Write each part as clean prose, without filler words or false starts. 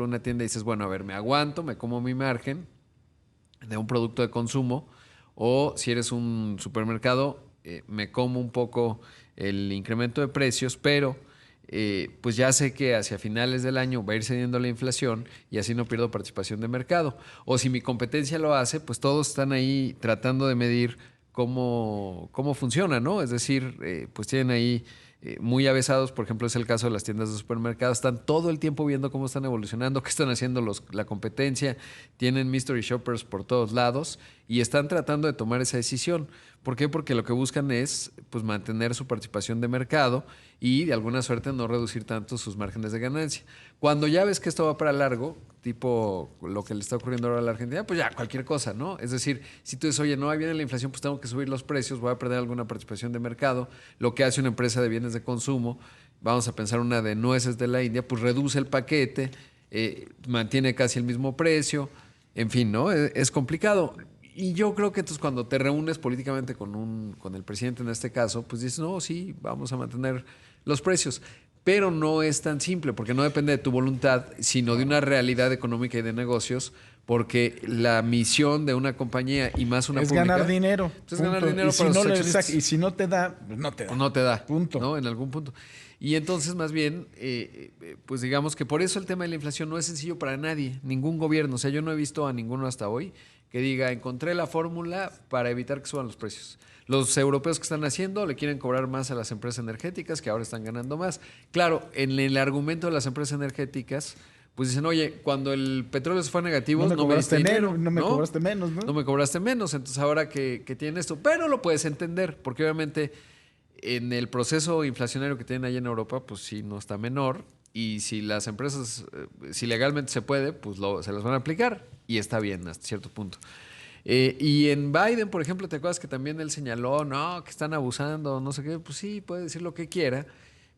una tienda y dices, bueno, a ver, me aguanto, me como mi margen de un producto de consumo, o si eres un supermercado, me como un poco el incremento de precios, pero pues ya sé que hacia finales del año va a ir cediendo la inflación y así no pierdo participación de mercado. O si mi competencia lo hace, pues todos están ahí tratando de medir cómo funciona, ¿no? Es decir, pues tienen ahí muy avesados, por ejemplo, es el caso de las tiendas de supermercados, están todo el tiempo viendo cómo están evolucionando, qué están haciendo la competencia, tienen mystery shoppers por todos lados y están tratando de tomar esa decisión. ¿Por qué? Porque lo que buscan es pues, mantener su participación de mercado y de alguna suerte no reducir tanto sus márgenes de ganancia. Cuando ya ves que esto va para largo, tipo lo que le está ocurriendo ahora a la Argentina, pues ya cualquier cosa, ¿no? Es decir, si tú dices, oye, no, ahí viene la inflación, pues tengo que subir los precios, voy a perder alguna participación de mercado, lo que hace una empresa de bienes de consumo, vamos a pensar una de nueces de la India, pues reduce el paquete, mantiene casi el mismo precio, en fin, ¿no? Es complicado. Y yo creo que entonces cuando te reúnes políticamente con el presidente en este caso, pues dices, no, sí, vamos a mantener los precios. Pero no es tan simple, porque no depende de tu voluntad, sino de una realidad económica y de negocios, porque la misión de una compañía y más una Es pública, ganar dinero. pues es ganar dinero Y si para no sus le, accionistas. y si no te da, pues no te da. Pues no te da, Punto. ¿no? En algún punto. Y entonces, más bien, pues digamos que por eso el tema de la inflación no es sencillo para nadie, ningún gobierno. O sea, yo no he visto a ninguno hasta hoy que diga, encontré la fórmula para evitar que suban los precios. Los europeos que están haciendo le quieren cobrar más a las empresas energéticas, que ahora están ganando más. Claro, en el argumento de las empresas energéticas, pues dicen, oye, cuando el petróleo se fue negativo, no me diste dinero, no me cobraste menos, ¿no? No me cobraste menos, entonces ahora que tiene esto, pero lo puedes entender, porque obviamente en el proceso inflacionario que tienen allá en Europa, pues sí, no está menor. Y si las empresas, si legalmente se puede, pues se las van a aplicar. Y está bien hasta cierto punto. Y en Biden, por ejemplo, ¿te acuerdas que también él señaló, no, que están abusando, no sé qué? Pues sí, puede decir lo que quiera.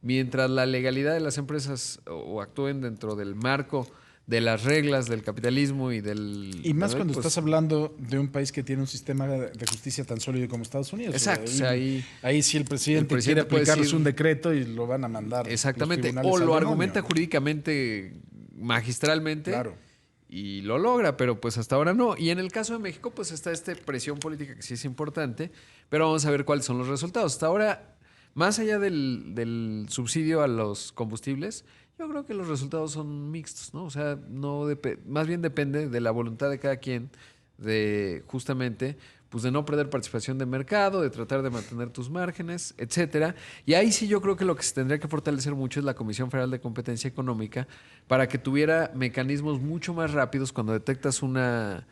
Mientras la legalidad de las empresas o actúen dentro del marco de las reglas del capitalismo y del... Y más cuando pues, estás hablando de un país que tiene un sistema de justicia tan sólido como Estados Unidos. exacto, o sea, Ahí sí el presidente quiere puede aplicarles decir, un decreto y lo van a mandar exactamente, los tribunales o al lo demonio, argumenta ¿no? jurídicamente, magistralmente, Claro. y lo logra, pero pues hasta ahora no. Y en el caso de México, pues está esta presión política que sí es importante, pero vamos a ver cuáles son los resultados. Hasta ahora, más allá del subsidio a los combustibles, yo creo que los resultados son mixtos, ¿no? O sea, más bien depende de la voluntad de cada quien, de justamente, pues de no perder participación de mercado, de tratar de mantener tus márgenes, etcétera. Y ahí sí yo creo que lo que se tendría que fortalecer mucho es la Comisión Federal de Competencia Económica para que tuviera mecanismos mucho más rápidos cuando detectas una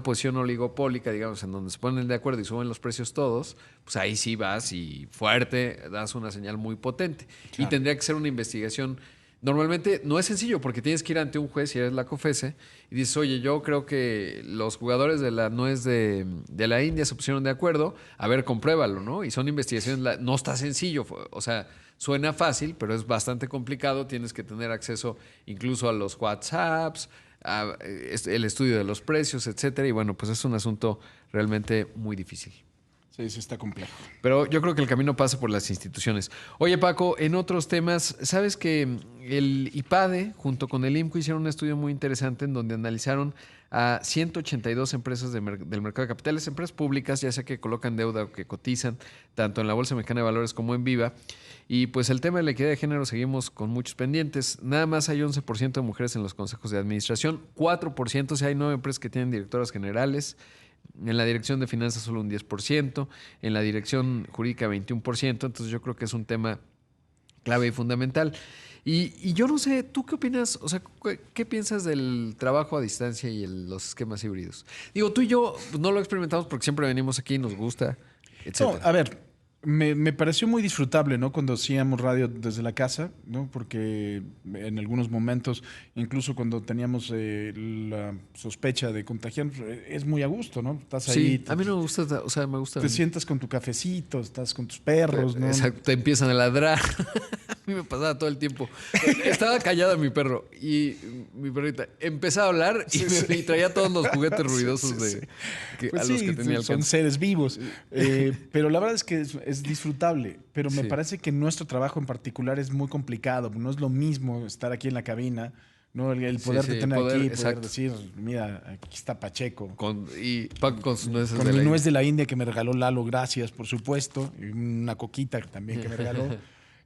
posición oligopólica, digamos, en donde se ponen de acuerdo y suben los precios todos, pues ahí sí vas y fuerte das una señal muy potente. Y Claro. tendría que ser una investigación. Normalmente no es sencillo porque tienes que ir ante un juez, si eres la COFESE, y dices, oye, yo creo que los jugadores de la nuez de la India se pusieron de acuerdo, a ver, compruébalo, ¿no? Y son investigaciones, no está sencillo, o sea, suena fácil, pero es bastante complicado, tienes que tener acceso incluso a los WhatsApps, el estudio de los precios, etcétera, y bueno, pues es un asunto realmente muy difícil. Sí, sí está complejo. Pero yo creo que el camino pasa por las instituciones. Oye, Paco, en otros temas, ¿sabes que el IPADE junto con el IMCO hicieron un estudio muy interesante en donde analizaron a 182 empresas del mercado de capitales, empresas públicas, ya sea que colocan deuda o que cotizan, tanto en la Bolsa Mexicana de Valores como en Viva? Y pues el tema de la equidad de género seguimos con muchos pendientes. Nada más hay 11% de mujeres en los consejos de administración, 4%, o sea, hay 9 empresas que tienen directoras generales. En la dirección de finanzas solo un 10%, en la dirección jurídica 21%, entonces yo creo que es un tema clave y fundamental. Y yo no sé, ¿tú qué opinas? O sea, ¿qué piensas del trabajo a distancia y los esquemas híbridos? Digo, tú y yo pues, no lo experimentamos porque siempre venimos aquí, nos gusta, No, etcétera. a ver, me pareció muy disfrutable, ¿no? Cuando hacíamos radio desde la casa, ¿no? Porque en algunos momentos, incluso cuando teníamos la sospecha de contagiar, es muy a gusto, ¿no? Estás ahí, Sí, a mí no me gusta, o sea, me gusta. te sientas con tu cafecito, estás con tus perros, ¿no? Exacto, te empiezan a ladrar. A mí me pasaba todo el tiempo. Estaba callado mi perro y mi perrita empezaba a hablar y traía todos los juguetes ruidosos Sí. a Pues los que sí, tenía son alcance. seres vivos. Pero la verdad es que es disfrutable. Pero me Sí. parece que nuestro trabajo en particular es muy complicado. No es lo mismo estar aquí en la cabina ¿no? El Sí, poderte sí, tener poder, aquí, poder exacto. decir, mira, aquí está Pacheco. Y Paco con sus nueces Con de mi la nuez India. de la India que me regaló Lalo, gracias, por supuesto. Y una coquita también que me regaló.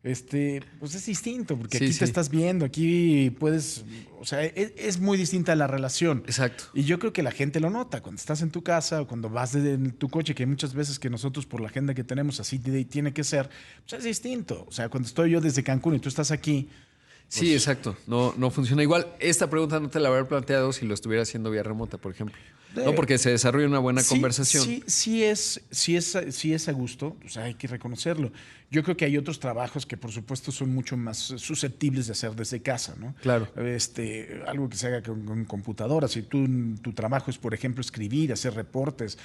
Pues es distinto, porque Sí, aquí te sí, estás viendo, aquí puedes, o sea, es muy distinta la relación. exacto. Y yo creo que la gente lo nota cuando estás en tu casa o cuando vas en tu coche, que hay muchas veces que nosotros por la agenda que tenemos así tiene que ser, pues es distinto. O sea, cuando estoy yo desde Cancún y tú estás aquí, Sí, pues exacto. No, no funciona igual. Esta pregunta no te la habría planteado si lo estuviera haciendo vía remota, por ejemplo. No, de- porque se desarrolla una buena sí, conversación. sí es a gusto, o sea, hay que reconocerlo. Yo creo que hay otros trabajos que por supuesto son mucho más susceptibles de hacer desde casa, ¿no? Claro. Algo que se haga con computadora. Si tu trabajo es, por ejemplo, escribir, hacer reportes,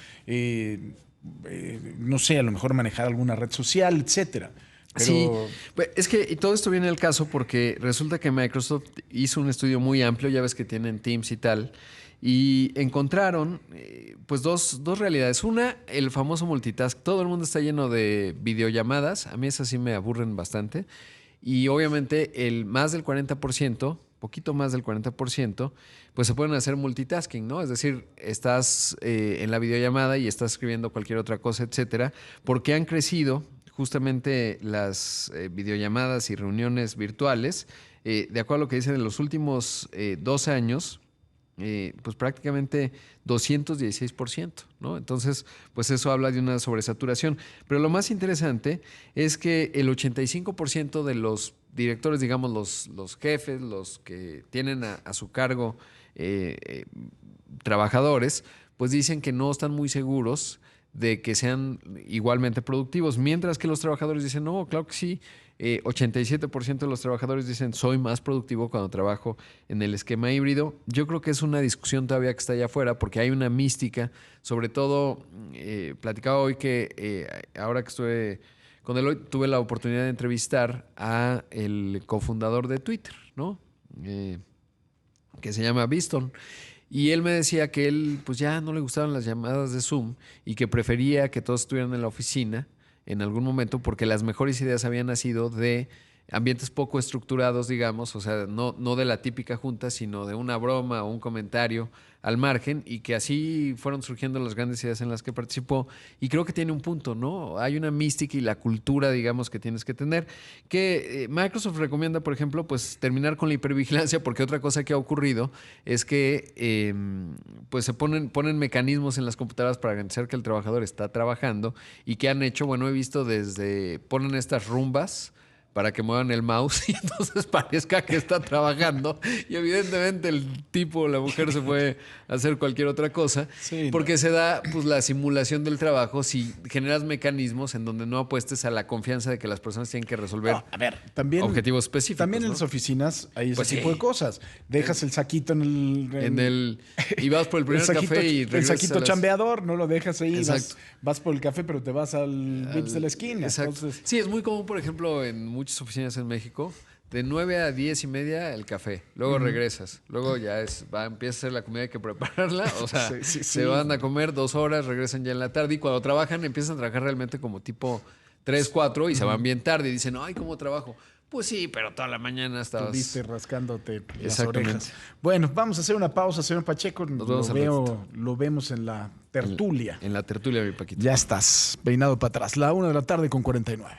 no sé, a lo mejor manejar alguna red social, etcétera. Sí, Pero pues, es que y todo esto viene al caso porque resulta que Microsoft hizo un estudio muy amplio, ya ves que tienen Teams y tal, y encontraron pues dos realidades. Una, el famoso multitask. Todo el mundo está lleno de videollamadas, a mí esas sí me aburren bastante, y obviamente el más del 40%, poquito más del 40%, pues se pueden hacer multitasking, ¿no? Es decir, estás en la videollamada y estás escribiendo cualquier otra cosa, etcétera, porque han crecido justamente las videollamadas y reuniones virtuales, de acuerdo a lo que dicen en los últimos 2 años, pues prácticamente 216%, ¿no? Entonces, pues eso habla de una sobresaturación. Pero lo más interesante es que el 85% de los directores, digamos, los jefes, los que tienen a su cargo trabajadores, pues dicen que no están muy seguros de que sean igualmente productivos, mientras que los trabajadores dicen, no, claro que sí, 87% de los trabajadores dicen, soy más productivo cuando trabajo en el esquema híbrido. Yo creo que es una discusión todavía que está allá afuera, porque hay una mística, sobre todo, platicaba hoy que ahora que estuve con él, hoy tuve la oportunidad de entrevistar a el cofundador de Twitter, ¿no? Que se llama Biston. Y él me decía que él pues ya no le gustaban las llamadas de Zoom y que prefería que todos estuvieran en la oficina en algún momento porque las mejores ideas habían nacido de ambientes poco estructurados, digamos, o sea, no de la típica junta, sino de una broma o un comentario al margen y que así fueron surgiendo las grandes ideas en las que participó. Y creo que tiene un punto, ¿no? Hay una mística y la cultura, digamos, que tienes que tener, que Microsoft recomienda, por ejemplo, pues terminar con la hipervigilancia, porque otra cosa que ha ocurrido es que pues se ponen mecanismos en las computadoras para garantizar que el trabajador está trabajando y que han hecho, bueno, he visto ponen estas rumbas para que muevan el mouse y entonces parezca que está trabajando y evidentemente el tipo o la mujer se puede hacer cualquier otra cosa sí, no. porque se da pues la simulación del trabajo si generas mecanismos en donde no apuestes a la confianza de que las personas tienen que resolver No, a ver, también, objetivos específicos, también en ¿no? las oficinas hay ese Pues tipo de sí. cosas. Dejas el saquito Y vas por el primer café y el regresas saquito a chambeador, no lo dejas ahí, Exacto. vas por el café, pero te vas al Vips de la esquina. Exacto. Entonces, Sí, es muy común, por ejemplo, en muchas oficinas en México, de 9 a 10 y media el café, luego regresas, luego ya empieza a hacer la comida, hay que prepararla, o sea, Sí. se van a comer 2 horas, regresan ya en la tarde y cuando trabajan empiezan a trabajar realmente como tipo 3 4 y se van bien tarde y dicen, ay, ¿cómo trabajo? Pues sí, pero toda la mañana estuviste estabas... rascándote las Exactamente. orejas. Bueno, vamos a hacer una pausa, señor Pacheco. Nos vemos al ratito. Lo vemos en la tertulia. En la tertulia, mi Paquito. Ya estás, peinado para atrás. La 1 de la tarde con 49.